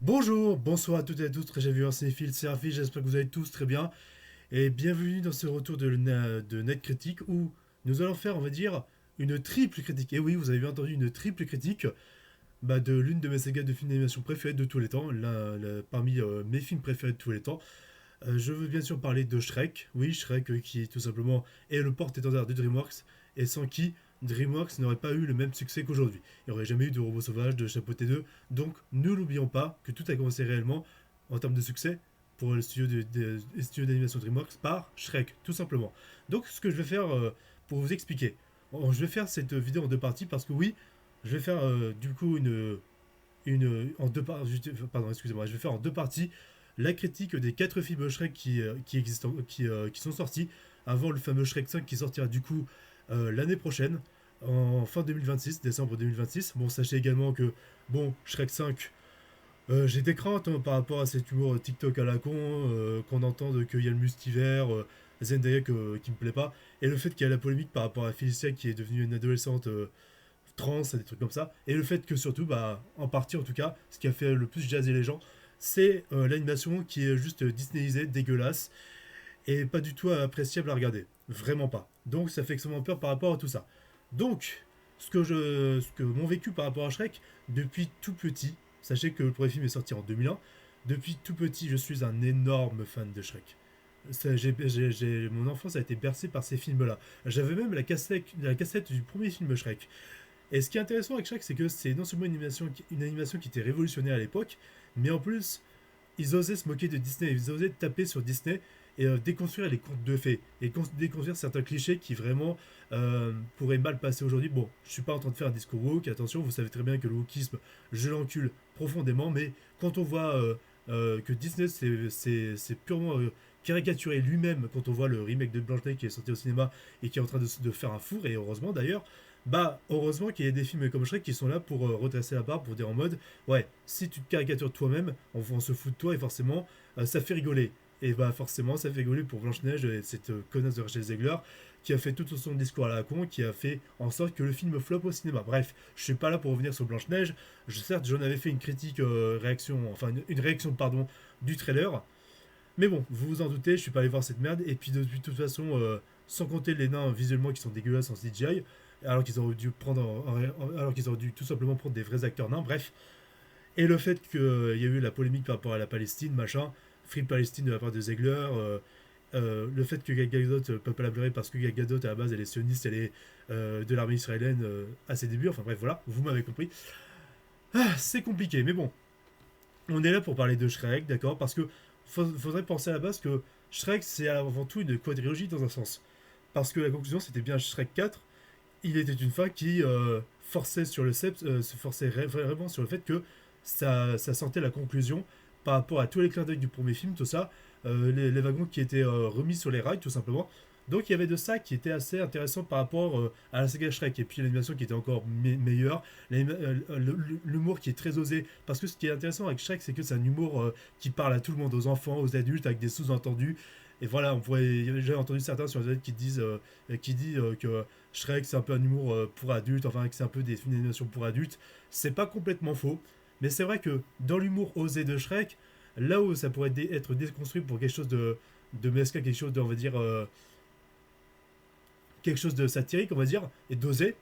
Bonjour, bonsoir à toutes et à tous, très vu un cinéphile, c'est Rafi, j'espère que vous allez tous très bien. Et bienvenue dans ce retour de Net Critique où nous allons faire, on va dire, une triple critique. Et oui, vous avez bien entendu, une triple critique de l'une de mes sagas de films d'animation préférées de tous les temps, parmi mes films préférés de tous les temps. Je veux bien sûr parler de Shrek, oui, Shrek qui tout simplement est le porte-étendard de DreamWorks, et sans qui DreamWorks n'aurait pas eu le même succès qu'aujourd'hui. Il n'y aurait jamais eu de Robots Sauvages, de Chapeauté 2, donc ne l'oublions pas que tout a commencé réellement, en termes de succès, pour le studio d'animation DreamWorks, par Shrek, tout simplement. Donc ce que je vais faire pour vous expliquer, je vais faire cette vidéo en deux parties, parce que oui, je vais faire du coup en deux parties, pardon, excusez-moi, je vais faire en deux parties la critique des 4 films Shrek qui sont sortis avant le fameux Shrek 5 qui sortira du coup l'année prochaine, en fin 2026, décembre 2026. Bon, sachez également que, bon, Shrek 5, j'ai des craintes par rapport à cet humour TikTok à la con, qu'on entende qu'il y a le multivers, Zendaya qui me plaît pas, et le fait qu'il y a la polémique par rapport à Felicia qui est devenue une adolescente trans, des trucs comme ça. Et le fait que surtout, en partie en tout cas, ce qui a fait le plus jazzer les gens, c'est l'animation qui est juste Disneyisée, dégueulasse, et pas du tout appréciable à regarder. Vraiment pas. Donc ça fait extrêmement peur par rapport à tout ça. Donc, ce que mon vécu par rapport à Shrek, depuis tout petit, sachez que le premier film est sorti en 2001, depuis tout petit, je suis un énorme fan de Shrek. Mon enfance a été bercée par ces films-là. J'avais même la cassette du premier film Shrek. Et ce qui est intéressant avec Shrek, c'est que c'est non seulement une animation qui était révolutionnaire à l'époque, mais en plus, ils osaient se moquer de Disney, ils osaient taper sur Disney et déconstruire les contes de fées, et déconstruire certains clichés qui vraiment pourraient mal passer aujourd'hui. Bon, je suis pas en train de faire un discours woke, attention, vous savez très bien que le wokisme, je l'encule profondément, mais quand on voit que Disney c'est purement caricaturé lui-même, quand on voit le remake de Blanche-Neige qui est sorti au cinéma et qui est en train de faire un four, et heureusement d'ailleurs, heureusement qu'il y a des films comme Shrek qui sont là pour redresser la barre, pour dire en mode, ouais, si tu te caricatures toi-même, on se fout de toi et forcément, ça fait rigoler. Et forcément, ça fait rigoler pour Blanche-Neige, cette connasse de Rachel Zegler, qui a fait tout son discours à la con, qui a fait en sorte que le film flop au cinéma. Bref, je suis pas là pour revenir sur Blanche-Neige. Certes, j'en avais fait une critique une réaction, pardon, du trailer. Mais bon, vous vous en doutez, je suis pas allé voir cette merde. Et puis, de toute façon, sans compter les nains visuellement qui sont dégueulasses en CGI, alors qu'ils auraient dû tout simplement prendre des vrais acteurs nains. Bref, et le fait qu'il y a eu la polémique par rapport à la Palestine, machin, Free Palestine de la part de Zegler, le fait que Gal Gadot peut pas la blairer parce que Gal Gadot à la base elle est sioniste, elle est de l'armée israélienne à ses débuts, enfin bref voilà, vous m'avez compris. C'est compliqué, mais bon, on est là pour parler de Shrek, d'accord, parce que faudrait penser à la base que Shrek c'est avant tout une quadrilogie dans un sens. Parce que la conclusion c'était bien Shrek 4, il était une fin qui forçait sur le se forçait vraiment sur le fait que ça sentait la conclusion par rapport à tous les clins d'œil du premier film, tout ça, les wagons qui étaient remis sur les rails, tout simplement. Donc il y avait de ça qui était assez intéressant par rapport à la saga Shrek, et puis l'animation qui était encore meilleure, l'humour qui est très osé, parce que ce qui est intéressant avec Shrek, c'est que c'est un humour qui parle à tout le monde, aux enfants, aux adultes, avec des sous-entendus, et voilà, j'ai entendu certains sur Internet qui disent que Shrek c'est un peu un humour pour adultes, enfin que c'est un peu des films d'animation pour adultes. C'est pas complètement faux, mais c'est vrai que dans l'humour osé de Shrek, là où ça pourrait être déconstruit pour quelque chose de mesquin, quelque chose de, on va dire, quelque chose de satirique, on va dire, et d'osé,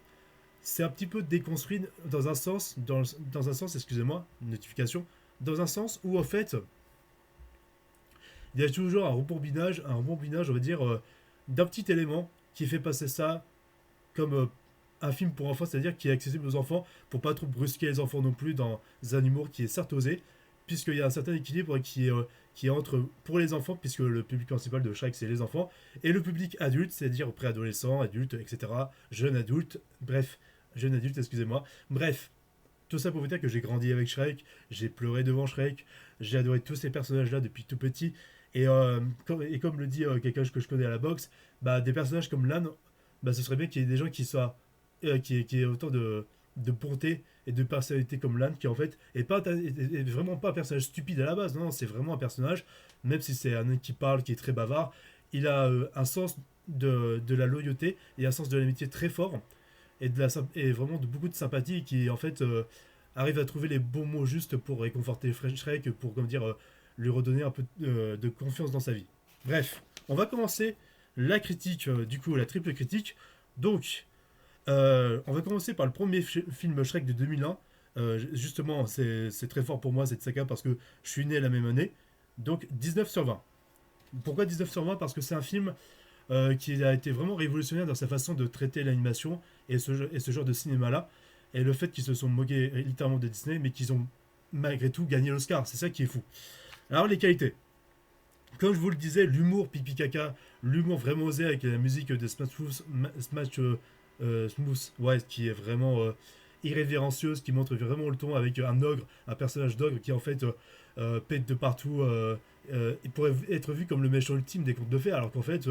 c'est un petit peu déconstruit dans un sens, excusez-moi, notification, dans un sens où en fait, il y a toujours un rembobinage, on va dire, d'un petit élément qui fait passer ça comme un film pour enfants, c'est-à-dire qui est accessible aux enfants pour pas trop brusquer les enfants non plus dans un humour qui est certes osé, puisqu'il y a un certain équilibre qui est entre pour les enfants, puisque le public principal de Shrek c'est les enfants, et le public adulte, c'est-à-dire préadolescents, adultes, etc., jeunes adultes, bref, jeunes adultes, excusez-moi, bref. Tout ça pour vous dire que j'ai grandi avec Shrek, j'ai pleuré devant Shrek, j'ai adoré tous ces personnages-là depuis tout petit. Et comme le dit quelqu'un que je connais à la boxe, des personnages comme Lan, ce serait bien qu'il y ait des gens qui aient autant de bonté et de personnalité comme Lan, qui en fait est vraiment pas un personnage stupide à la base. Non, c'est vraiment un personnage, même si c'est un homme qui parle, qui est très bavard, il a un sens de la loyauté et un sens de l'amitié très fort et vraiment de beaucoup de sympathie qui en fait arrive à trouver les bons mots justes pour réconforter Shrek, pour comment dire, lui redonner un peu de confiance dans sa vie. Bref, on va commencer la critique, du coup, la triple critique. Donc, on va commencer par le premier film Shrek de 2001. Justement, c'est très fort pour moi cette saga parce que je suis né la même année. Donc 19 sur 20. Pourquoi 19 sur 20? Parce que c'est un film qui a été vraiment révolutionnaire dans sa façon de traiter l'animation et ce genre de cinéma-là. Et le fait qu'ils se sont moqués littéralement de Disney, mais qu'ils ont malgré tout gagné l'Oscar. C'est ça qui est fou. Alors les qualités. Comme je vous le disais, l'humour pipi caca, l'humour vraiment osé avec la musique de Smooth, ouais, qui est vraiment irrévérencieuse, qui montre vraiment le ton avec un ogre, un personnage d'ogre qui en fait pète de partout. Il pourrait être vu comme le méchant ultime des contes de fées, alors qu'en fait,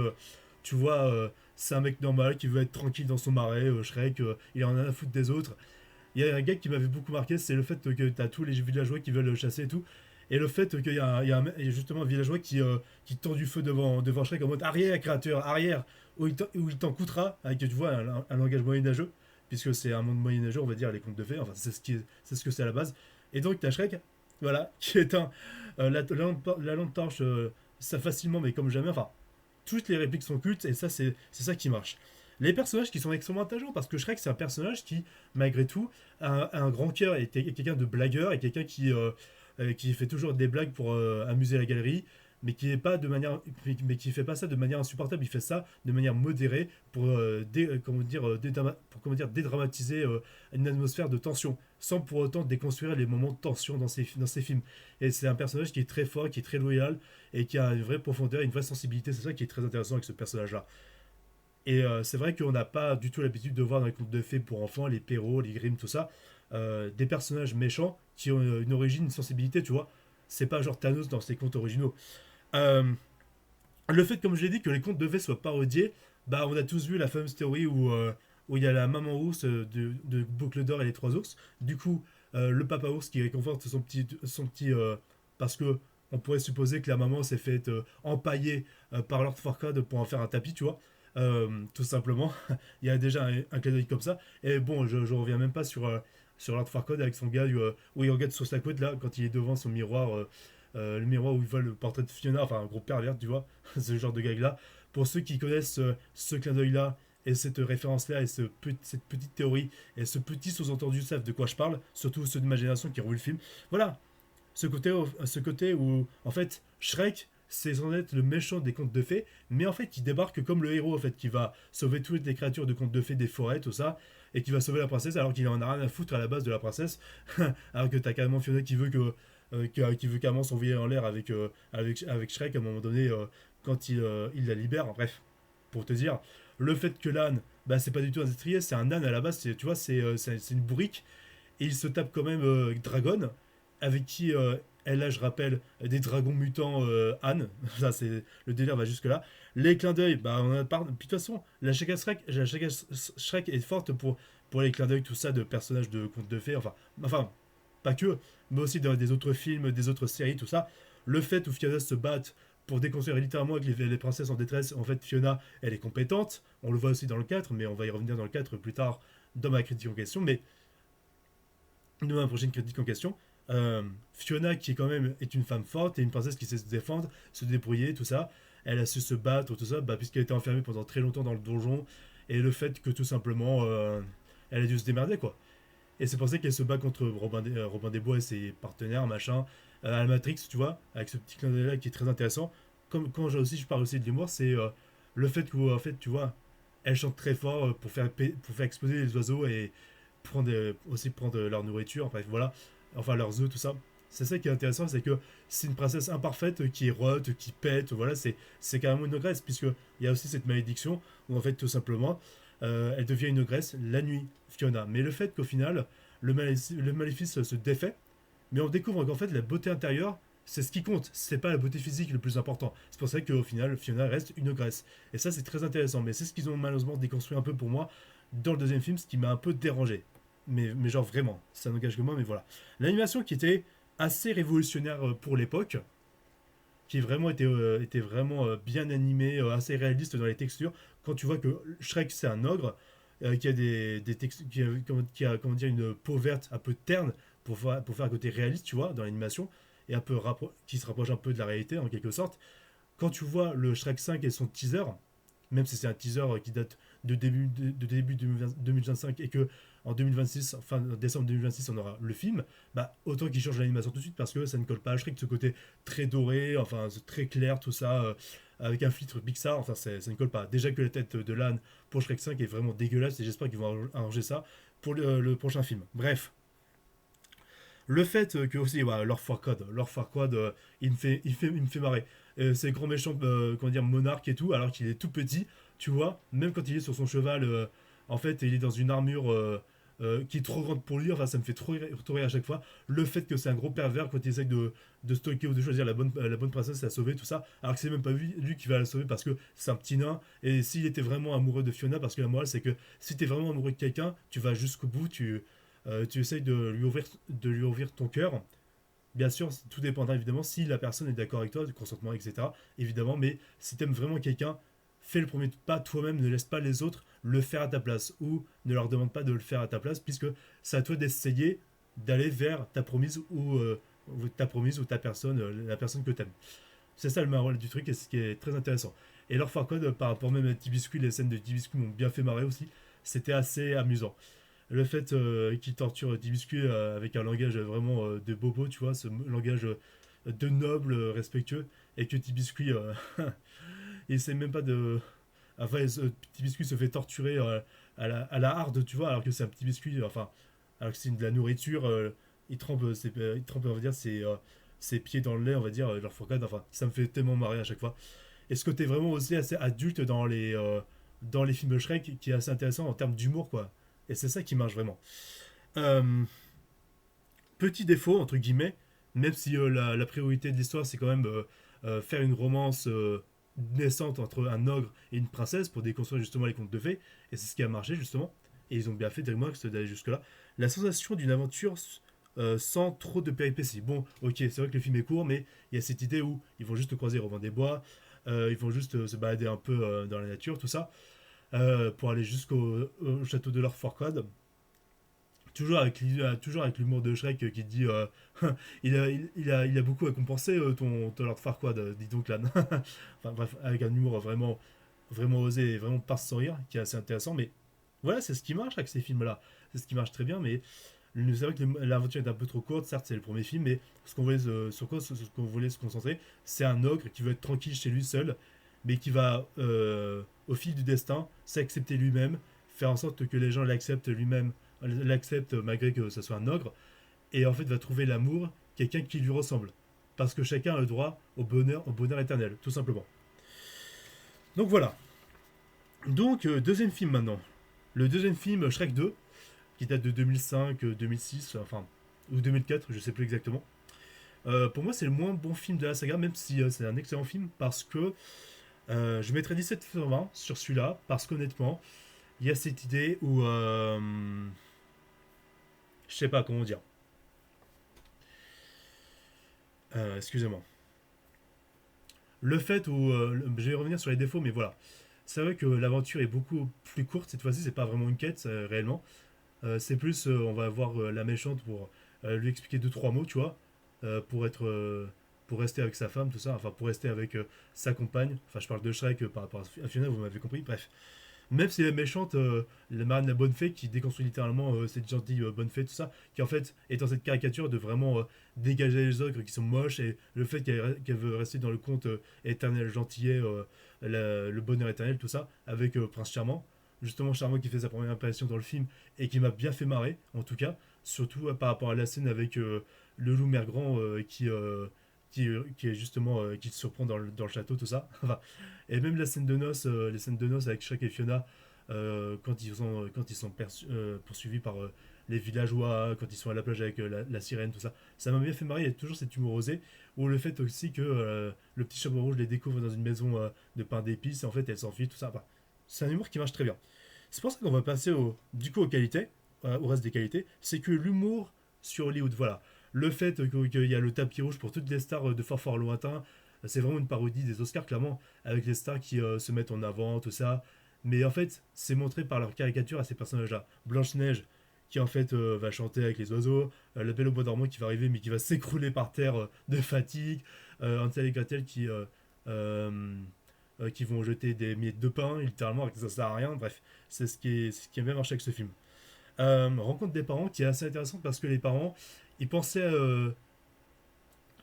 tu vois, c'est un mec normal qui veut être tranquille dans son marais, Shrek, il en a à foutre des autres. Il y a un gars qui m'avait beaucoup marqué, c'est le fait que tu as tous les villageois qui veulent le chasser et tout. Et le fait qu'il y a justement un villageois qui tend du feu devant Shrek en mode arrière, créature, arrière, où il t'en coûtera, avec tu vois, un langage moyenâgeux, puisque c'est un monde moyenâgeux, on va dire, les contes de fées, enfin, c'est ce que c'est à la base. Et donc, t'as Shrek, voilà, qui est la lampe torche, ça facilement, mais comme jamais, enfin, toutes les répliques sont cultes, et ça, c'est ça qui marche. Les personnages qui sont extrêmement attachants, parce que Shrek, c'est un personnage qui, malgré tout, a un grand cœur, et quelqu'un de blagueur, et quelqu'un qui fait toujours des blagues pour amuser la galerie, mais qui est pas de manière, mais qui fait pas ça de manière insupportable. Il fait ça de manière modérée pour comment dire, dédramatiser une atmosphère de tension, sans pour autant déconstruire les moments de tension dans ses films. Et c'est un personnage qui est très fort, qui est très loyal et qui a une vraie profondeur, une vraie sensibilité. C'est ça qui est très intéressant avec ce personnage-là. Et c'est vrai qu'on n'a pas du tout l'habitude de voir dans les contes de fées pour enfants, les Perrault, les Grimm, tout ça, des personnages méchants qui ont une origine, une sensibilité, tu vois. C'est pas genre Thanos dans ses contes originaux. Euh, le fait, comme je l'ai dit, que les contes de fées soient parodiés, bah on a tous vu la fameuse théorie où il y a la maman ours de Boucle d'Or et les trois ours. Du coup, le papa ours qui réconforte son petit parce que on pourrait supposer que la maman s'est faite empailler par Lord Farquaad pour en faire un tapis, tu vois. Tout simplement, il y a déjà un clin d'œil comme ça. Et bon, je reviens même pas sur Lord Farquaad avec son gars où il regarde sur sa couette là quand il est devant son miroir, le miroir où il voit le portrait de Fiona, enfin un gros pervers, tu vois, ce genre de gag là. Pour ceux qui connaissent ce clin d'œil là et cette référence là et cette petite théorie et ce petit sous-entendu savent de quoi je parle, surtout ceux de ma génération qui ont vu le film. Voilà, ce côté où, en fait, Shrek, c'est sans être le méchant des contes de fées, mais en fait, il débarque comme le héros, en fait, qui va sauver toutes les créatures de contes de fées, des forêts, tout ça, et qui va sauver la princesse, alors qu'il en a rien à foutre à la base de la princesse, alors que t'as carrément Fiona qui veut carrément s'envoyer en l'air avec Shrek à un moment donné, quand il la libère, bref, pour te dire, le fait que l'âne, bah, c'est pas du tout un destrier, c'est un âne à la base, tu vois, c'est une bourrique, et il se tape quand même Dragon, avec qui elle a, je rappelle, des dragons mutants Anne. Ça, c'est le délire va jusque là. Les clins d'œil, bah on a pas. Puis de toute façon, la Shrek est forte pour les clins d'œil, tout ça de personnages de contes de fées. Enfin, pas que, mais aussi dans des autres films, des autres séries, tout ça. Le fait où Fiona se batte pour déconstruire littéralement avec les princesses en détresse, en fait, Fiona, elle est compétente. On le voit aussi dans le 4, mais on va y revenir dans le 4 plus tard dans ma critique en question. Mais dans ma prochaine critique en question, Fiona qui quand même est une femme forte et une princesse qui sait se défendre, se débrouiller, tout ça. Elle a su se battre, tout ça, bah, puisqu'elle était enfermée pendant très longtemps dans le donjon. Et le fait que tout simplement, elle a dû se démerder, quoi. Et c'est pour ça qu'elle se bat contre Robin des Bois et ses partenaires, machin. À la Matrix, tu vois, avec ce petit clin d'œil là qui est très intéressant. Comme quand je parle aussi de l'humour, c'est le fait que, en fait, tu vois, elle chante très fort pour faire exploser les oiseaux et aussi prendre leur nourriture. Enfin, voilà, enfin leurs œufs, tout ça. C'est ça qui est intéressant, c'est que c'est une princesse imparfaite qui rote, qui pète, voilà, c'est carrément une ogresse, puisqu'il y a aussi cette malédiction où en fait tout simplement elle devient une ogresse la nuit, Fiona. Mais le fait qu'au final, le maléfice se défait, mais on découvre qu'en fait la beauté intérieure, c'est ce qui compte, c'est pas la beauté physique le plus important. C'est pour ça qu'au final, Fiona reste une ogresse. Et ça, c'est très intéressant, mais c'est ce qu'ils ont malheureusement déconstruit un peu pour moi dans le deuxième film, ce qui m'a un peu dérangé. Mais genre vraiment, ça n'engage que moi, mais voilà. L'animation qui était assez révolutionnaire pour l'époque, qui vraiment était vraiment bien animée, assez réaliste dans les textures. Quand tu vois que Shrek c'est un ogre, qui a des qui a comment dire une peau verte un peu terne pour faire un côté réaliste, tu vois, dans l'animation, et un peu qui se rapproche un peu de la réalité en quelque sorte. Quand tu vois le Shrek 5 et son teaser, même si c'est un teaser qui date de début 2025 et que en 2026, fin décembre 2026, on aura le film, bah autant qu'il change l'animation tout de suite parce que ça ne colle pas à Shrek, ce côté très doré, enfin très clair, tout ça, avec un filtre Pixar, enfin ça ne colle pas. Déjà que la tête de l'âne pour Shrek 5 est vraiment dégueulasse et j'espère qu'ils vont arranger ça pour le prochain film. Bref, le fait que aussi, voilà, Lord Farquaad, il me fait marrer. C'est le grand méchant, comment dire, monarque et tout, alors qu'il est tout petit, tu vois, même quand il est sur son cheval, en fait, il est dans une armure qui est trop grande pour lui, enfin, ça me fait trop rire à chaque fois. Le fait que c'est un gros pervers quand il essaye de stocker ou de choisir la bonne princesse à sauver, tout ça, alors que c'est même pas lui qui va la sauver parce que c'est un petit nain, et s'il était vraiment amoureux de Fiona, parce que la morale, c'est que si t'es vraiment amoureux de quelqu'un, tu vas jusqu'au bout, tu essayes de lui ouvrir ton cœur. Bien sûr, tout dépendra évidemment si la personne est d'accord avec toi, du consentement, etc. Évidemment, mais si tu aimes vraiment quelqu'un, fais le premier pas toi-même, ne laisse pas les autres le faire à ta place ou ne leur demande pas de le faire à ta place, puisque c'est à toi d'essayer d'aller vers ta promise ou ta personne, la personne que tu aimes. C'est ça le moral du truc et ce qui est très intéressant. Et leur Farquaad, par rapport même à Tibiscuit, les scènes de Tibiscuit m'ont bien fait marrer aussi. C'était assez amusant. Le fait qu'il torture Tibiscuit avec un langage vraiment de bobo, tu vois, ce langage de noble, respectueux, et que Tibiscuit, il essaie même pas de. Enfin, petit biscuit se fait torturer à la harde, tu vois, alors que c'est un petit biscuit, enfin, alors que c'est de la nourriture, il trempe, on va dire, ses pieds dans le lait, on va dire, leur fourcade, enfin, ça me fait tellement marrer à chaque fois. Et ce côté vraiment aussi assez adulte dans les films Shrek, qui est assez intéressant en termes d'humour, quoi. Et c'est ça qui marche vraiment. Euh, Petit défaut, entre guillemets, même si la priorité de l'histoire, c'est quand même faire une romance naissante entre un ogre et une princesse pour déconstruire justement les contes de fées, et c'est ce qui a marché justement, et ils ont bien fait DreamWorks d'aller jusque-là. La sensation d'une aventure sans trop de péripéties. Bon, ok, c'est vrai que le film est court, mais il y a cette idée où ils vont juste croiser Robin des Bois, ils vont juste se balader un peu dans la nature, tout ça, pour aller jusqu'au château de Lord Farquaad. Toujours avec l'humour de Shrek qui dit il a beaucoup à compenser ton Lord Farquaad, dis donc là. Enfin bref, avec un humour vraiment osé et vraiment pas sans rire, qui est assez intéressant. Mais voilà, c'est ce qui marche avec ces films-là. C'est ce qui marche très bien, mais c'est vrai que l'aventure est un peu trop courte. Certes, c'est le premier film, mais ce qu'on voulait se concentrer, c'est un ogre qui veut être tranquille chez lui seul, mais qui va, au fil du destin, s'accepter lui-même, faire en sorte que les gens l'acceptent malgré que ce soit un ogre, et en fait va trouver l'amour, quelqu'un qui lui ressemble. Parce que chacun a le droit au bonheur éternel, tout simplement. Donc voilà. Donc, deuxième film maintenant. Le deuxième film, Shrek 2, qui date de 2005, 2006, enfin, ou 2004, je sais plus exactement. Pour moi, c'est le moins bon film de la saga, même si c'est un excellent film, parce que je mettrais 17 sur 20 sur celui-là, parce qu'honnêtement, il y a cette idée où. Je sais pas comment dire. Excusez-moi. Le fait où. Je vais revenir sur les défauts, mais voilà. C'est vrai que l'aventure est beaucoup plus courte cette fois-ci, c'est pas vraiment une quête réellement. C'est plus, on va voir la méchante pour lui expliquer deux trois mots, tu vois, pour rester avec sa femme, tout ça, enfin pour rester avec sa compagne. Enfin, je parle de Shrek par rapport à Fiona, vous m'avez compris. Bref, même si elle est méchante, la marine la bonne fée qui déconstruit littéralement cette gentille bonne fée, tout ça, qui en fait est dans cette caricature de vraiment dégager les ogres qui sont moches et le fait qu'elle veut rester dans le conte éternel gentillet, le bonheur éternel, tout ça, avec Prince Charmant. Justement, Charmant qui fait sa première apparition dans le film et qui m'a bien fait marrer, en tout cas, surtout par rapport à la scène avec le loup Mergrand qui est justement qui se surprend dans le château, tout ça. Enfin, et même la scène de noces, les scènes de noces avec Shrek et Fiona, quand ils sont poursuivis par les villageois, quand ils sont à la plage avec la sirène, tout ça. Ça m'a bien fait marrer, il y a toujours cet humour osé, ou le fait aussi que le petit chapeau rouge les découvre dans une maison de pain d'épices, et en fait elle s'enfuit, tout ça. Enfin, c'est un humour qui marche très bien. C'est pour ça qu'on va passer du coup aux qualités, au reste des qualités, c'est que l'humour sur Hollywood, voilà. Le fait qu'il y a le tapis rouge pour toutes les stars de fort fort lointain, c'est vraiment une parodie des Oscars, clairement, avec les stars qui se mettent en avant, tout ça. Mais en fait, c'est montré par leur caricature à ces personnages-là. Blanche-Neige, qui en fait va chanter avec les oiseaux, La Belle au bois dormant qui va arriver mais qui va s'écrouler par terre de fatigue, Hansel et Gretel euh, qui vont jeter des miettes de pain, littéralement, alors que ça sert à rien. Bref, ce qui a bien marché avec ce film. Rencontre des parents qui est assez intéressante parce que les parents, ils pensaient, euh,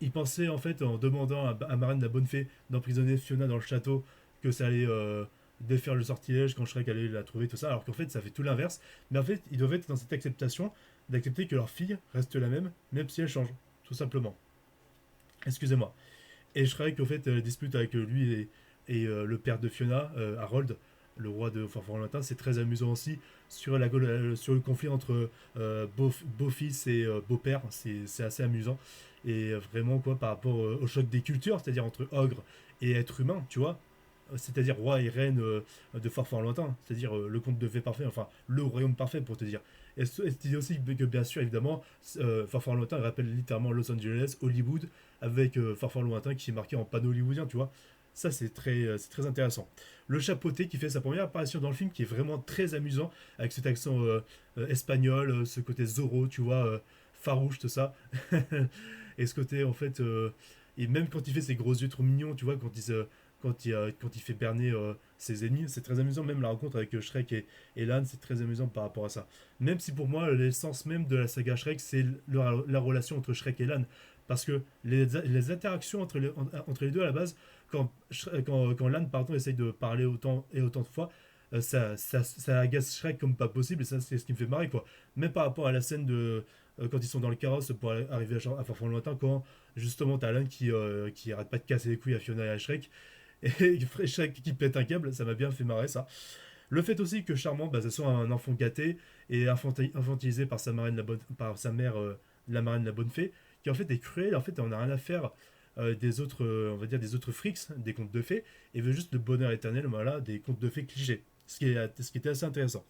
ils pensaient en fait en demandant à Marraine la Bonne Fée d'emprisonner Fiona dans le château que ça allait défaire le sortilège quand Shrek allait la trouver, tout ça, alors qu'en fait ça fait tout l'inverse. Mais en fait, ils doivent être dans cette acceptation d'accepter que leur fille reste la même si elle change, tout simplement. Excusez-moi. Et Shrek, au fait, dispute avec lui le père de Fiona, Harold, le roi de Forfort Lointain. C'est très amusant aussi sur le conflit entre beau-fils et beau-père. C'est assez amusant. Et vraiment, quoi, par rapport au choc des cultures, c'est-à-dire entre ogre et être humain, tu vois. C'est-à-dire roi et reine de Forfort Lointain, c'est-à-dire le conte de fées parfait, enfin le royaume parfait pour te dire. Et c'est aussi que bien sûr, évidemment, Forfort Lointain rappelle littéralement Los Angeles, Hollywood, avec Fort Lointain qui est marqué en panneau hollywoodien, tu vois. Ça, c'est très intéressant. Le chapeauté qui fait sa première apparition dans le film, qui est vraiment très amusant, avec cet accent espagnol, ce côté Zorro, tu vois, farouche, tout ça. Et ce côté, en fait, et même quand il fait ses gros yeux trop mignons, tu vois, quand il fait berner ses ennemis, c'est très amusant. Même la rencontre avec Shrek et Lan, c'est très amusant par rapport à ça. Même si pour moi, l'essence même de la saga Shrek, c'est la relation entre Shrek et Lan. Parce que les interactions entre les deux à la base, quand Lan pardon, essaye de parler autant et autant de fois, ça agace Shrek comme pas possible, et ça c'est ce qui me fait marrer quoi. Même par rapport à la scène de quand ils sont dans le carrosse pour arriver à Far Lointain, quand justement t'as Lan qui arrête pas de casser les couilles à Fiona et à Shrek, et Shrek qui pète un câble, ça m'a bien fait marrer ça. Le fait aussi que Charmant, bah, ça soit un enfant gâté et infantilisé par sa marraine, par sa mère, la marraine la bonne fée, qui en fait est cruelle, en fait on n'a rien à faire des autres, on va dire des autres frics, des contes de fées, et veut juste le bonheur éternel, voilà, des contes de fées clichés. Ce qui était assez intéressant.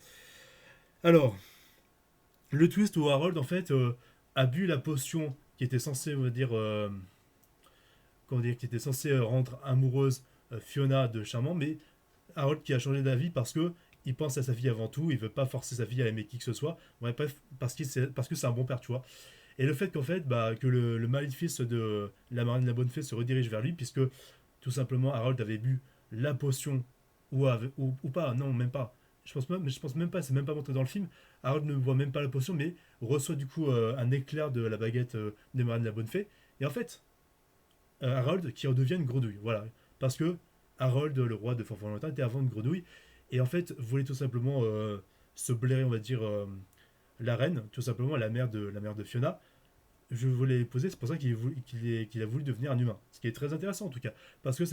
Alors, le twist où Harold en fait a bu la potion qui était censée, on va dire, comment dire, qui était censée rendre amoureuse Fiona de Charmant, mais Harold qui a changé d'avis parce que il pense à sa fille avant tout, il veut pas forcer sa fille à aimer qui que ce soit, ouais, bref, parce que c'est un bon père, tu vois. Et le fait qu'en fait, bah, que le maléfice de la marine de la bonne fée se redirige vers lui, puisque tout simplement Harold avait bu la potion, ou pas, non, même pas. Je pense même pas, c'est même pas montré dans le film. Harold ne voit même pas la potion, mais reçoit du coup un éclair de la baguette des marines de la bonne fée. Et en fait, Harold qui redevient une grenouille. Voilà. Parce que Harold, le roi de Forfort-Lointain, était avant une grenouille. Et en fait, voulait tout simplement se blairer, on va dire, la reine, tout simplement la mère de Fiona. Je voulais poser, c'est pour ça qu'il a voulu devenir un humain. Ce qui est très intéressant en tout cas. Parce que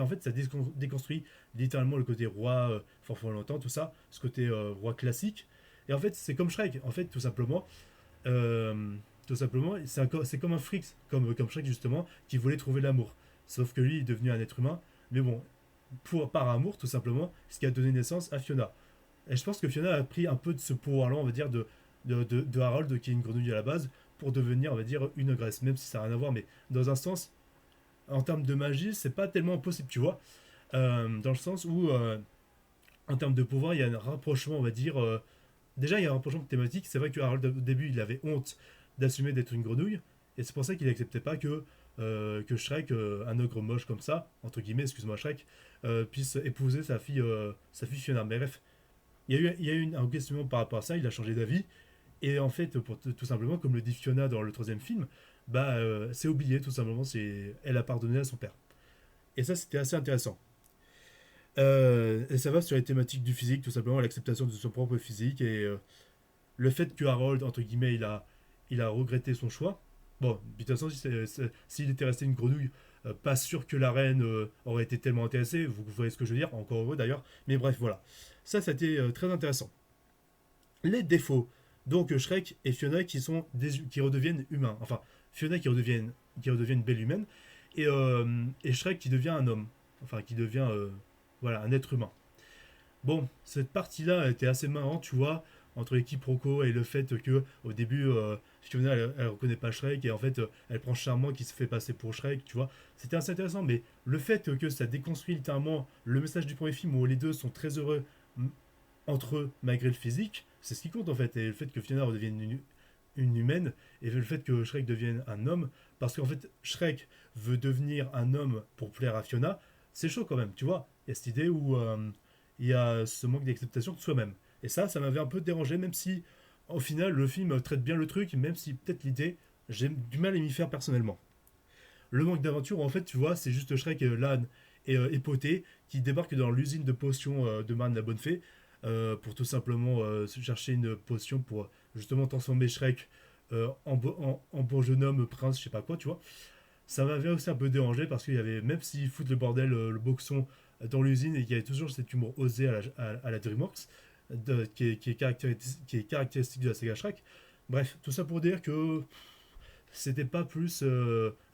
en fait, ça déconstruit littéralement le côté roi, Forfort-Lointain, tout ça, ce côté roi classique. Et en fait, c'est comme Shrek. En fait, euh, tout simplement, c'est comme un fric, comme Shrek justement, qui voulait trouver l'amour. Sauf que lui est devenu un être humain. Mais bon, par amour, tout simplement, ce qui a donné naissance à Fiona. Et je pense que Fiona a pris un peu de ce pouvoir-là, on va dire, de Harold, qui est une grenouille à la base, pour devenir, on va dire, une ogresse. Même si ça n'a rien à voir, mais dans un sens, en termes de magie, c'est pas tellement possible, tu vois. Dans le sens où, en termes de pouvoir, il y a un rapprochement, on va dire. Déjà, il y a un rapprochement thématique. C'est vrai que Harold, au début, il avait honte d'assumer d'être une grenouille. Et c'est pour ça qu'il n'acceptait pas que Shrek, un ogre moche comme ça, entre guillemets, excuse-moi Shrek, puisse épouser sa fille Fiona. Mais bref, il y a eu un questionnement par rapport à ça, il a changé d'avis. Et en fait, tout simplement, comme le dit Fiona dans le troisième film, bah, c'est oublié, tout simplement, elle a pardonné à son père. Et ça, c'était assez intéressant. Et ça va sur les thématiques du physique, tout simplement, l'acceptation de son propre physique et le fait que Harold, entre guillemets, il a regretté son choix. Bon, de toute façon, s'il était resté une grenouille, pas sûr que la reine aurait été tellement intéressée, vous voyez ce que je veux dire, encore heureux d'ailleurs. Mais bref, voilà. Ça a été très intéressant. Les défauts. Donc Shrek et Fiona qui redeviennent humains. Enfin, Fiona qui redevient une belle humaine. Et Shrek qui devient un homme. Enfin, qui devient voilà, un être humain. Bon, cette partie-là était assez marrante, tu vois, entre les quiproquos et le fait que au début, Fiona, elle reconnaît pas Shrek et en fait, elle prend Charmant qui se fait passer pour Shrek, tu vois. C'était assez intéressant, mais le fait que ça déconstruit littéralement le message du premier film où les deux sont très heureux entre eux malgré le physique, c'est ce qui compte en fait. Et le fait que Fiona redevienne une humaine, et le fait que Shrek devienne un homme, parce qu'en fait, Shrek veut devenir un homme pour plaire à Fiona, c'est chaud quand même, tu vois. Il y a cette idée où il y a ce manque d'acceptation de soi-même. Et ça m'avait un peu dérangé, même si au final, le film traite bien le truc, même si peut-être l'idée, j'ai du mal à m'y faire personnellement. Le manque d'aventure, en fait, tu vois, c'est juste Shrek, Lan et Poté qui débarquent dans l'usine de potions de Marne la Bonne Fée pour tout simplement chercher une potion pour justement transformer Shrek en bon jeune homme, prince, je sais pas quoi, tu vois. Ça m'avait aussi un peu dérangé parce qu'il y avait, même s'ils foutent le bordel, le boxon dans l'usine et qu'il y avait toujours cet humour osé à la DreamWorks qui est caractéristique de la saga Shrek. Bref, tout ça pour dire que c'était pas plus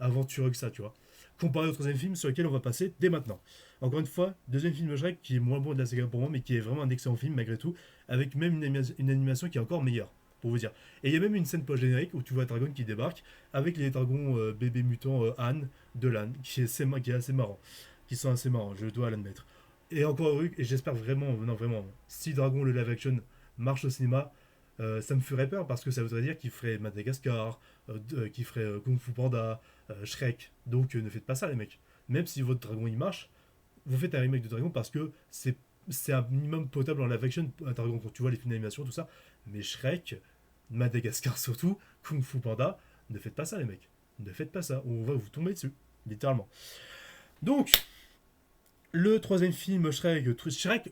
aventureux que ça, tu vois. Comparé au troisième film sur lequel on va passer dès maintenant. Encore une fois, deuxième film de Shrek qui est moins bon de la saga pour moi, mais qui est vraiment un excellent film malgré tout, avec même une animation qui est encore meilleure, pour vous dire. Et il y a même une scène post-générique où tu vois Dragon qui débarque avec les dragons bébés mutants Anne de l'âne, qui est assez marrant, qui sont assez marrants, je dois l'admettre. Et encore heureux, et j'espère vraiment, non vraiment, si Dragon le live action marche au cinéma, ça me ferait peur parce que ça voudrait dire qu'il ferait Madagascar, qu'il ferait Kung Fu Panda, Shrek. Donc ne faites pas ça les mecs. Même si votre dragon il marche, vous faites un remake de Dragon parce que c'est un minimum potable en live action, un dragon quand tu vois les films d'animation, tout ça. Mais Shrek, Madagascar surtout, Kung Fu Panda, ne faites pas ça les mecs. Ne faites pas ça, on va vous tomber dessus, littéralement. Donc, le troisième film Shrek,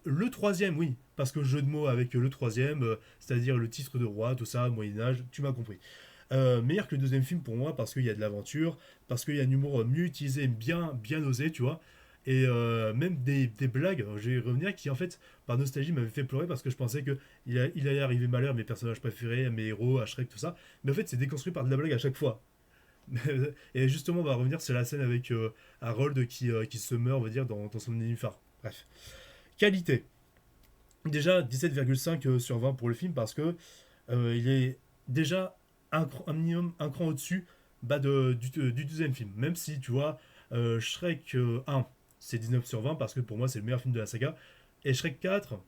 le troisième, oui, parce que jeu de mots avec le troisième, c'est-à-dire le titre de roi, tout ça, Moyen-Âge, tu m'as compris. Meilleur que le deuxième film pour moi, parce qu'il y a de l'aventure, parce qu'il y a un humour mieux utilisé, bien osé, tu vois. Et même des blagues, je vais y revenir, qui en fait, par nostalgie, m'avaient fait pleurer parce que je pensais que il allait arriver malheur à mes personnages préférés, à mes héros, à Shrek, tout ça. Mais en fait, c'est déconstruit par de la blague à chaque fois. Et justement, on va revenir sur la scène avec Harold qui se meurt, on va dire, dans son nénuphar. Bref. Qualité. Déjà 17,5 sur 20 pour le film parce que il est déjà un minimum, un cran au-dessus du deuxième film. Même si, tu vois, Shrek 1, c'est 19 sur 20 parce que pour moi, c'est le meilleur film de la saga. Et Shrek 4,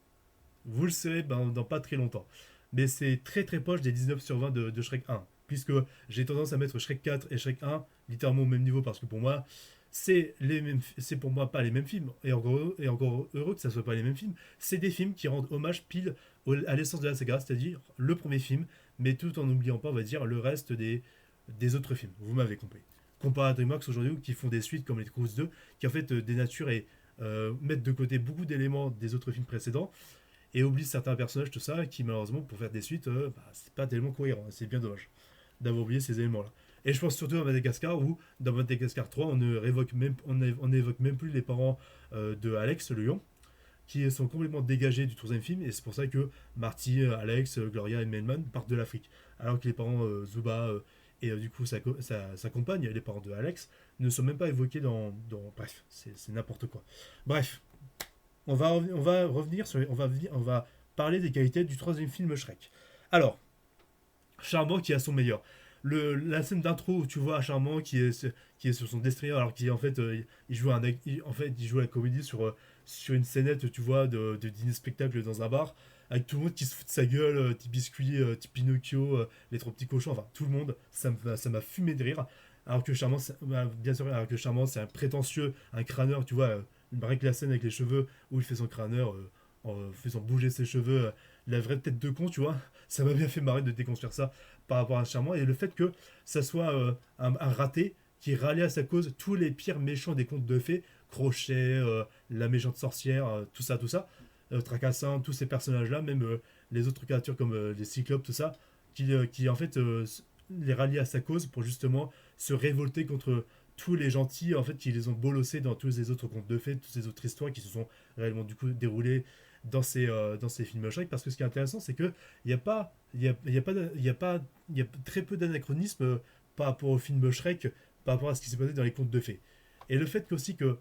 vous le saurez dans pas très longtemps. Mais c'est très très proche des 19 sur 20 de Shrek 1. Puisque j'ai tendance à mettre Shrek 4 et Shrek 1 littéralement au même niveau parce que pour moi, c'est pour moi pas les mêmes films. Et encore heureux que ça soit pas les mêmes films. C'est des films qui rendent hommage pile à l'essence de la saga, c'est-à-dire le premier film, mais tout en n'oubliant pas, on va dire, le reste des autres films. Vous m'avez compris. Comparé à DreamWorks aujourd'hui qui font des suites comme les Cruise 2, qui en fait dénaturent et mettent de côté beaucoup d'éléments des autres films précédents et oublient certains personnages, tout ça, qui malheureusement pour faire des suites, c'est pas tellement cohérent. C'est bien dommage d'avoir oublié ces éléments-là. Et je pense surtout à Madagascar où dans Madagascar 3 on n'évoque même plus les parents de Alex le lion qui sont complètement dégagés du troisième film et c'est pour ça que Marty, Alex, Gloria et Melman partent de l'Afrique alors que les parents Zuba et du coup sa compagne, les parents de Alex, ne sont même pas évoqués bref, c'est n'importe quoi. Bref, on va revenir sur on va parler des qualités du troisième film Shrek. Alors, Charmant qui a son meilleur. La scène d'intro où tu vois Charmant qui est sur son destroyer alors qu'il en fait il joue la comédie sur une scénette tu vois de dîner spectacle dans un bar avec tout le monde qui se fout de sa gueule, type biscuit, type Pinocchio, les trois petits cochons, enfin tout le monde, ça m'a fumé de rire. Alors que Charmant, bien sûr, alors que Charmant c'est un prétentieux, un crâneur, tu vois, rien que la scène avec les cheveux où il fait son crâneur en faisant bouger ses cheveux, la vraie tête de con, tu vois, ça m'a bien fait marrer de déconstruire ça par rapport à Charmant et le fait que ça soit un raté qui rallie à sa cause tous les pires méchants des contes de fées, Crochet, la méchante sorcière, tout ça, Tracassin, tous ces personnages-là, même les autres créatures comme les cyclopes, tout ça, qui en fait les rallient à sa cause pour justement se révolter contre tous les gentils en fait qui les ont bolossés dans tous les autres contes de fées, toutes ces autres histoires qui se sont réellement du coup déroulées dans ces films Shrek parce que ce qui est intéressant c'est que il y a pas il y a, il y a pas il y a pas il y a très peu d'anachronismes par rapport au film Shrek par rapport à ce qui s'est passé dans les contes de fées et le fait qu'aussi que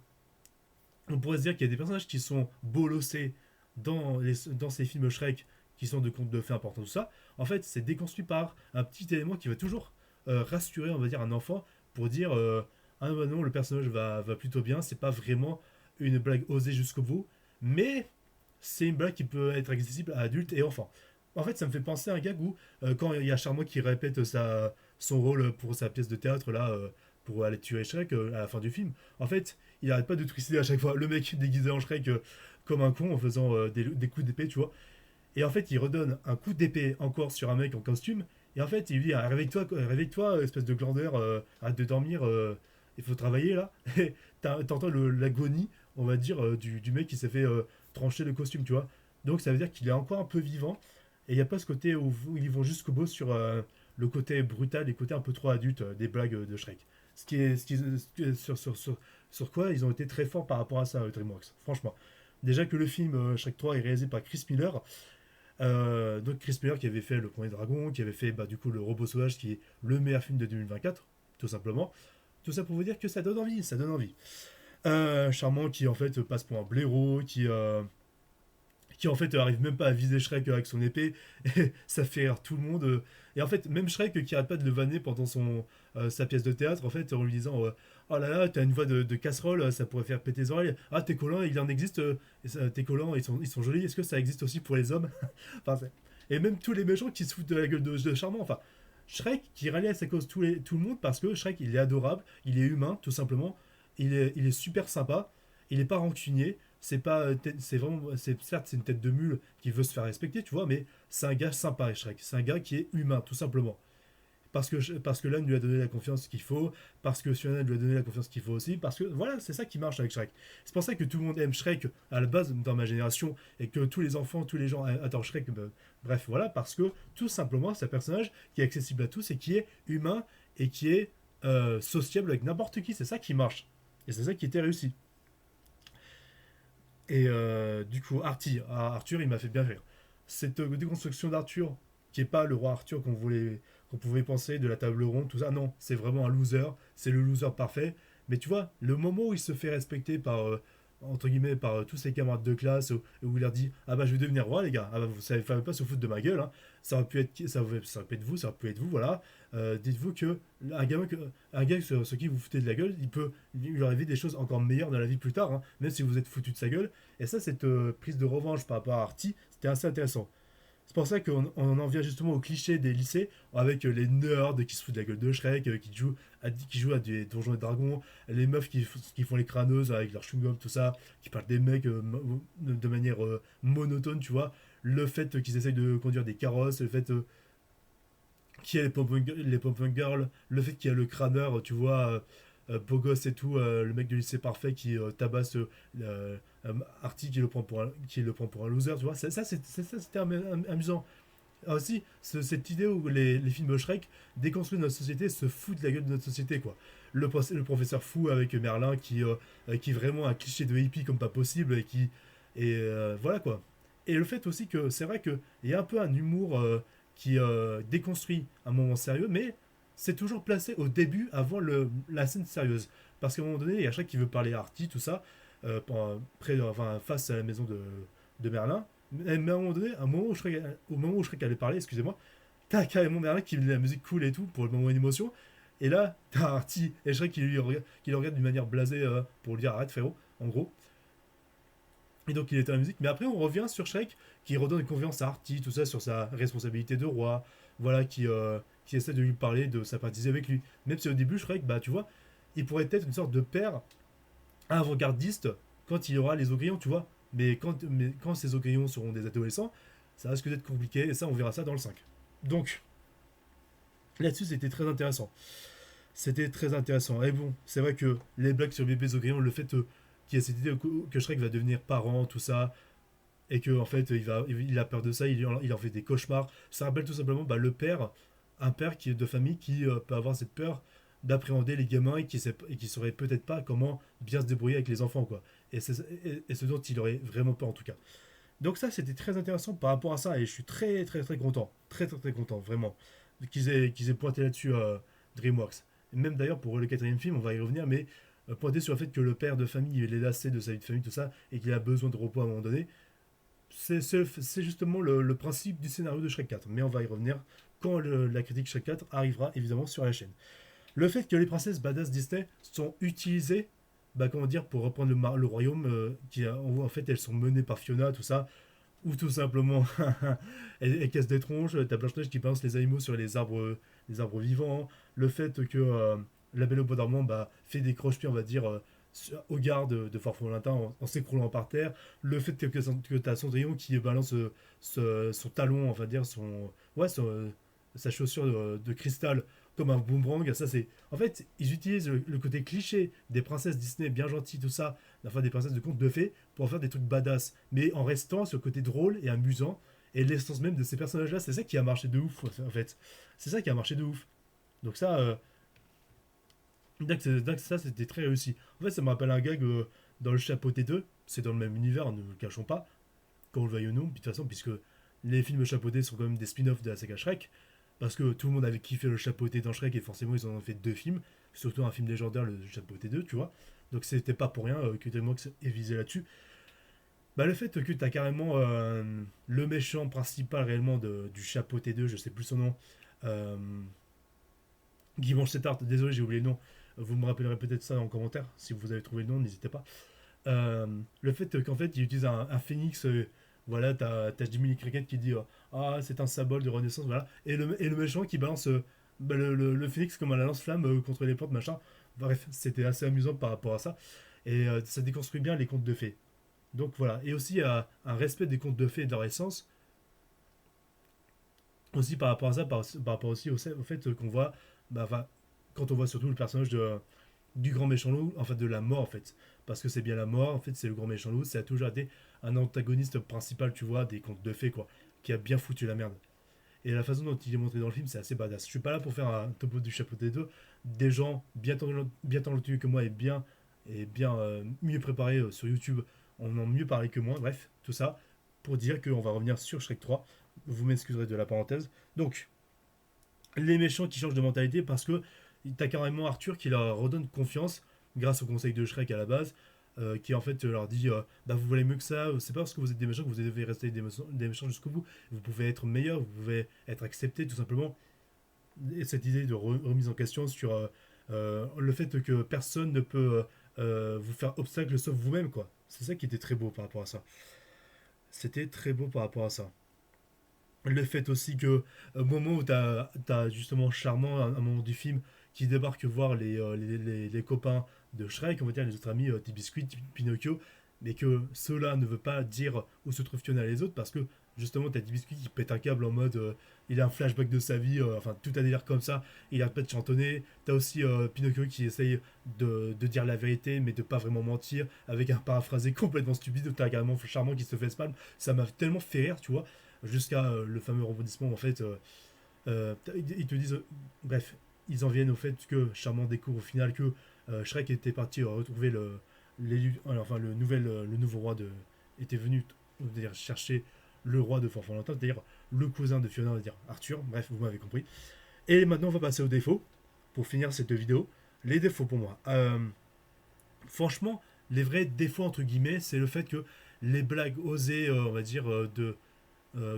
on pourrait se dire qu'il y a des personnages qui sont bolossés dans ces films Shrek qui sont de contes de fées importants tout ça en fait c'est déconstruit par un petit élément qui va toujours rassurer on va dire un enfant pour dire ah bah non le personnage va plutôt bien c'est pas vraiment une blague osée jusqu'au bout mais c'est une blague qui peut être accessible à adultes et enfants. En fait, ça me fait penser à un gag où, quand il y a Charmant qui répète son rôle pour sa pièce de théâtre, là, pour aller tuer Shrek à la fin du film, en fait, il arrête pas de twister à chaque fois. Le mec déguisé en Shrek comme un con en faisant des coups d'épée, tu vois. Et en fait, il redonne un coup d'épée encore sur un mec en costume. Et en fait, il lui dit ah, réveille-toi, espèce de glandeur, arrête de dormir, il faut travailler là. Et t'entends l'agonie, on va dire, du mec qui s'est fait trancher le costume, tu vois. Donc ça veut dire qu'il est encore un peu vivant. Et il n'y a pas ce côté où ils vont jusqu'au bout sur le côté brutal, les côtés un peu trop adultes des blagues de Shrek. Sur quoi ils ont été très forts par rapport à ça, DreamWorks, franchement. Déjà que le film Shrek 3 est réalisé par Chris Miller, donc Chris Miller qui avait fait Le Premier Dragon, qui avait fait bah, du coup Le Robot Sauvage, qui est le meilleur film de 2024, tout simplement. Tout ça pour vous dire que ça donne envie, ça donne envie. Charmant qui en fait passe pour un blaireau, qui en fait arrive même pas à viser Shrek avec son épée, et ça fait rire tout le monde. Et en fait, même Shrek qui arrête pas de le vanner pendant sa pièce de théâtre, en fait, en lui disant oh là là, t'as une voix de casserole, ça pourrait faire péter les oreilles. Ah, tes collants, il en existe, tes collants, ils sont jolis, est-ce que ça existe aussi pour les hommes? Enfin, et même tous les méchants qui se foutent de la gueule de Charmant, enfin. Shrek qui rallie à sa cause tout le monde parce que Shrek il est adorable, il est humain tout simplement, il est super sympa, il est pas rancunier, c'est vraiment, certes c'est une tête de mule qui veut se faire respecter, tu vois, mais c'est un gars sympa Shrek, c'est un gars qui est humain tout simplement. Parce que l'âne lui a donné la confiance qu'il faut, parce que Fiona lui a donné la confiance qu'il faut aussi, parce que voilà, c'est ça qui marche avec Shrek. C'est pour ça que tout le monde aime Shrek à la base dans ma génération, et que tous les enfants, tous les gens adorent Shrek. Bref, voilà, parce que tout simplement, c'est un personnage qui est accessible à tous et qui est humain et qui est sociable avec n'importe qui. C'est ça qui marche. Et c'est ça qui était réussi. Et du coup, Arthur, il m'a fait bien rire. Cette déconstruction d'Arthur, qui est pas le roi Arthur qu'on pouvait penser de la table ronde, tout ça, non, c'est vraiment un loser, c'est le loser parfait. Mais tu vois, le moment où il se fait respecter entre guillemets, par tous ses camarades de classe, où il leur dit ah bah je vais devenir roi les gars, ah bah vous savez pas se foutre de ma gueule, hein. Ça aurait pu être ça aurait pu être vous, ça aurait pu être vous, voilà. Dites-vous que un gars sur qui vous foutez de la gueule, il lui arriver des choses encore meilleures dans la vie plus tard, hein, même si vous êtes foutu de sa gueule. Et ça, cette prise de revanche par rapport à Artie, c'était assez intéressant. C'est pour ça qu'on en vient justement au cliché des lycées, avec les nerds qui se foutent de la gueule de Shrek, qui jouent à des donjons et dragons, les meufs qui font les crâneuses avec leur chewing-gum, tout ça, qui parlent des mecs de manière monotone, tu vois. Le fait qu'ils essayent de conduire des carrosses, le fait qu'il y a les pom girls, le fait qu'il y a le crâneur, tu vois, beau gosse et tout, le mec de lycée parfait qui tabasse Artie qui le prend pour un loser, tu vois. C'était amusant. Ah, aussi, cette idée où les films Shrek déconstruisent notre société, se foutent de la gueule de notre société, quoi. Le professeur fou avec Merlin qui est vraiment un cliché de hippie comme pas possible et voilà quoi. Et le fait aussi que c'est vrai qu'il y a un peu un humour qui déconstruit un moment sérieux, mais c'est toujours placé au début avant la scène sérieuse. Parce qu'à un moment donné, il y a Shrek qui veut parler à Artie, tout ça, enfin, face à la maison de Merlin. Mais à un moment donné, au moment où Shrek allait parler, excusez-moi, t'as carrément Merlin qui met de la musique cool et tout pour le moment d'émotion. Et là, t'as Artie et Shrek qui le regarde d'une manière blasée pour lui dire arrête frérot, en gros. Et donc il était à la musique. Mais après, on revient sur Shrek qui redonne confiance à Artie, tout ça, sur sa responsabilité de roi. Voilà, qui essaie de lui parler, de sympathiser avec lui. Même si au début, Shrek, bah tu vois, il pourrait être une sorte de père avant-gardiste quand il aura les grillons, tu vois. Mais quand ces grillons seront des adolescents, ça risque d'être compliqué. Et ça, on verra ça dans le 5. Donc, là-dessus, c'était très intéressant. C'était très intéressant. Et bon, c'est vrai que les blagues sur bébé Zogrillon, le fait qu'il y a cette idée que Shrek va devenir parent, tout ça, et que en fait il a peur de ça, il en fait des cauchemars. Ça rappelle tout simplement bah, un père qui est de famille qui peut avoir cette peur d'appréhender les gamins et qui saurait peut-être pas comment bien se débrouiller avec les enfants quoi. Et ce dont il aurait vraiment peur en tout cas. Donc ça c'était très intéressant par rapport à ça et je suis très très très content, très très très content vraiment qu'ils aient pointé là-dessus DreamWorks. Et même d'ailleurs pour le quatrième film on va y revenir mais pointer sur le fait que le père de famille il est lassé de sa vie de famille tout ça et qu'il a besoin de repos à un moment donné, c'est justement le principe du scénario de Shrek 4. Mais on va y revenir quand la critique Shrek 4 arrivera évidemment sur la chaîne. Le fait que les princesses badass Disney sont utilisées bah comment dire, pour reprendre le royaume, en fait elles sont menées par Fiona, tout ça, ou tout simplement elle casse des tronches, t'as Blanche-Neige qui balance les animaux sur les arbres vivants, le fait que la Belle au Bois dormant bah, fait des croche-pieds, on va dire, au garde de Farfourillantin en s'écroulant par terre, le fait que t'as Cendrillon qui balance son talon, on va dire, sa chaussure de cristal comme un boomerang, ça c'est... En fait, ils utilisent le côté cliché des princesses Disney bien gentilles, tout ça, enfin des princesses de contes de fées, pour en faire des trucs badass, mais en restant sur le côté drôle et amusant, et l'essence même de ces personnages-là, c'est ça qui a marché de ouf, en fait. C'est ça qui a marché de ouf. Donc ça, ça c'était très réussi. En fait, ça me rappelle un gag dans le Chapeau T2, c'est dans le même univers, ne le cachons pas, qu'on le veuille ou non, de toute façon, puisque les films chapeautés sont quand même des spin-offs de la saga Shrek, parce que tout le monde avait kiffé le chapeauté dans Shrek, et forcément ils en ont fait deux films, surtout un film légendaire, le Chapeauté 2, tu vois. Donc c'était pas pour rien que DreamWorks est visé là-dessus. Bah, le fait que tu as carrément le méchant principal réellement du Chapeau T2, je sais plus son nom, euh, Guy Bonchettard, désolé j'ai oublié le nom, vous me rappellerez peut-être ça en commentaire, si vous avez trouvé le nom, n'hésitez pas. Le fait qu'en fait il utilise un phénix, voilà, t'as Jiminy Cricket qui dit ah c'est un symbole de renaissance, voilà, et le méchant qui balance bah, le phénix comme un lance-flamme contre les portes, machin. Bref, c'était assez amusant par rapport à ça, et ça déconstruit bien les contes de fées. Donc voilà, et aussi un respect des contes de fées et de leur essence, aussi par rapport à ça, par rapport aussi au fait qu'on voit, bah, enfin, quand on voit surtout le personnage du grand méchant loup, en fait de la mort en fait, parce que c'est bien la mort, en fait c'est le grand méchant loup, ça a toujours été un antagoniste principal, tu vois, des contes de fées quoi, qui a bien foutu la merde. Et la façon dont il est montré dans le film, c'est assez badass. Je suis pas là pour faire un topo du chapeau des deux, des gens bien talentueux que moi et bien mieux préparés sur YouTube en ont mieux parlé que moi, bref, tout ça pour dire qu'on va revenir sur Shrek 3. Vous m'excuserez de la parenthèse. Donc, les méchants qui changent de mentalité parce que t'as carrément Arthur qui leur redonne confiance grâce au conseil de Shrek à la base, qui en fait leur dit bah vous valez mieux que ça, c'est pas parce que vous êtes des méchants que vous devez rester des méchants jusqu'au bout, vous pouvez être meilleur, vous pouvez être accepté tout simplement. Et cette idée de remise en question sur le fait que personne ne peut vous faire obstacle sauf vous-même, quoi. C'est ça qui était très beau par rapport à ça. C'était très beau par rapport à ça. Le fait aussi que au moment où t'as justement Charmant, un moment du film, qui débarque voir les copains de Shrek, on va dire les autres amis, Biscuit, Pinocchio, mais que cela ne veut pas dire où se trouve Fiona et les autres, parce que justement t'as Biscuit qui pète un câble en mode il a un flashback de sa vie, enfin tout un délire comme ça, il arrête pas de chantonner. T'as aussi Pinocchio qui essaye de dire la vérité, mais de pas vraiment mentir, avec un paraphrasé complètement stupide, où t'as carrément Charmant qui se fait spam. Ça m'a tellement fait rire, tu vois, jusqu'à le fameux rebondissement en fait ils te disent bref, ils en viennent au fait que Charmant découvre au final que Shrek était parti retrouver enfin le nouveau roi de était venu dire, chercher le roi de Forfourillantin, c'est-à-dire le cousin de Fiona, on va dire Arthur. Bref, vous m'avez compris. Et maintenant on va passer aux défauts pour finir cette vidéo. Les défauts pour moi, franchement, les vrais défauts entre guillemets, c'est le fait que les blagues osées, on va dire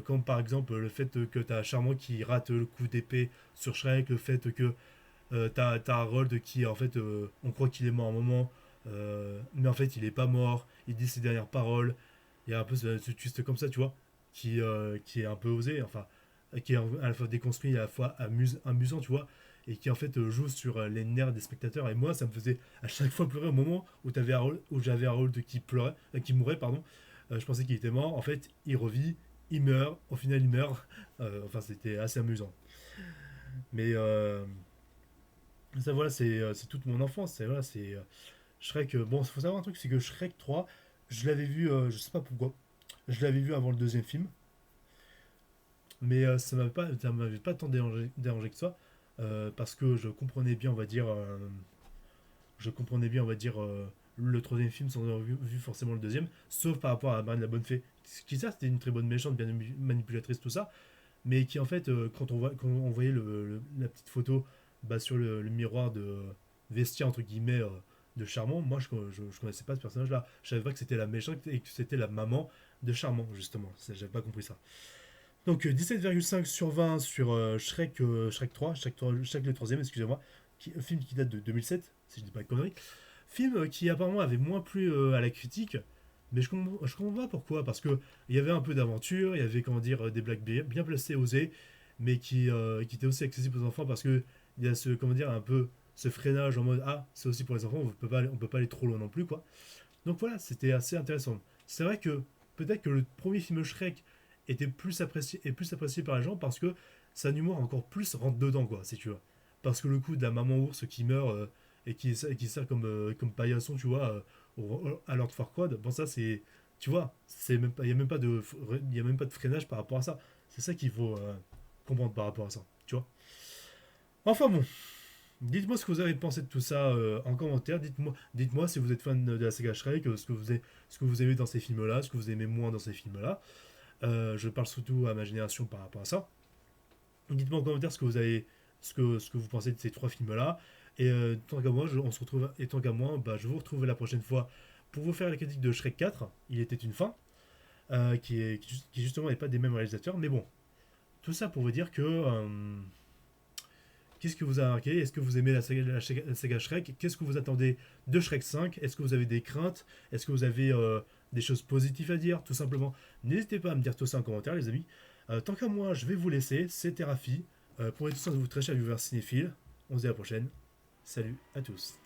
comme par exemple le fait que t'as Charmant qui rate le coup d'épée sur Shrek, le fait que t'as Harold qui en fait on croit qu'il est mort à un moment, mais en fait il est pas mort, il dit ses dernières paroles. Il y a un peu ce twist comme ça, tu vois, qui est un peu osé, enfin qui est à la fois déconstruit et à la fois amusant, tu vois, et qui en fait joue sur les nerfs des spectateurs. Et moi ça me faisait à chaque fois pleurer au moment où j'avais Harold qui pleurait, qui mourait, pardon. Je pensais qu'il était mort, en fait il revit, il meurt, au final il meurt. Enfin, c'était assez amusant. Mais ça, voilà, c'est toute mon enfance. Voilà, c'est Shrek. Bon, il faut savoir un truc, c'est que Shrek 3, je l'avais vu, je sais pas pourquoi, je l'avais vu avant le deuxième film, mais ça m'avait pas tant dérangé que ça, parce que je comprenais bien, on va dire, le troisième film sans avoir vu forcément le deuxième, sauf par rapport à Marine la Bonne Fée, qui certes c'était une très bonne méchante, bien manipulatrice, tout ça, mais qui en fait, quand on voyait la petite photo bah, sur le miroir de vestiaire entre guillemets de Charmant, moi je connaissais pas ce personnage-là. Je savais pas que c'était la méchante et que c'était la maman de Charmant, justement. J'avais pas compris ça. Donc 17,5 sur 20 sur Shrek 3, Shrek le troisième, excusez-moi, film qui date de 2007, si je dis pas de conneries. Film qui apparemment avait moins plu à la critique, mais je comprends pas pourquoi. Parce que il y avait un peu d'aventure, il y avait comment dire des blagues bien placées, osées, mais qui étaient aussi accessibles aux enfants parce que il y a ce comment dire un peu ce freinage en mode ah c'est aussi pour les enfants, on peut pas aller trop loin non plus quoi. Donc voilà, c'était assez intéressant. C'est vrai que peut-être que le premier film Shrek était plus apprécié par les gens parce que sa humour encore plus rentre dedans quoi, si tu vois. Parce que le coup de la maman ours qui meurt qui sert comme paillasson, tu vois, à Lord Farquaad, bon ça c'est, tu vois, il y a même pas il y a même pas de freinage par rapport à ça. C'est ça qu'il faut comprendre par rapport à ça, tu vois. Enfin bon, dites-moi ce que vous avez pensé de tout ça en commentaire. Dites-moi si vous êtes fan de la saga Shrek, ce que vous aimez dans ces films-là, ce que vous aimez moins dans ces films-là. Je parle surtout à ma génération par rapport à ça. Dites-moi en commentaire ce que vous pensez de ces trois films-là. Et tant qu'à moi, on se retrouve. Et tant qu'à moi, bah, je vous retrouve la prochaine fois pour vous faire la critique de Shrek 4. Il était une fin, qui justement n'est pas des mêmes réalisateurs. Mais bon, tout ça pour vous dire que qu'est-ce que vous a marqué? Est-ce que vous aimez la saga Shrek? Qu'est-ce que vous attendez de Shrek 5? Est-ce que vous avez des craintes? Est-ce que vous avez des choses positives à dire? Tout simplement, n'hésitez pas à me dire tout ça en commentaire, les amis. Tant qu'à moi, je vais vous laisser. C'était Rafi. Pour être tout ça de vous très cher viewer cinéphile. On se dit à la prochaine. Salut à tous.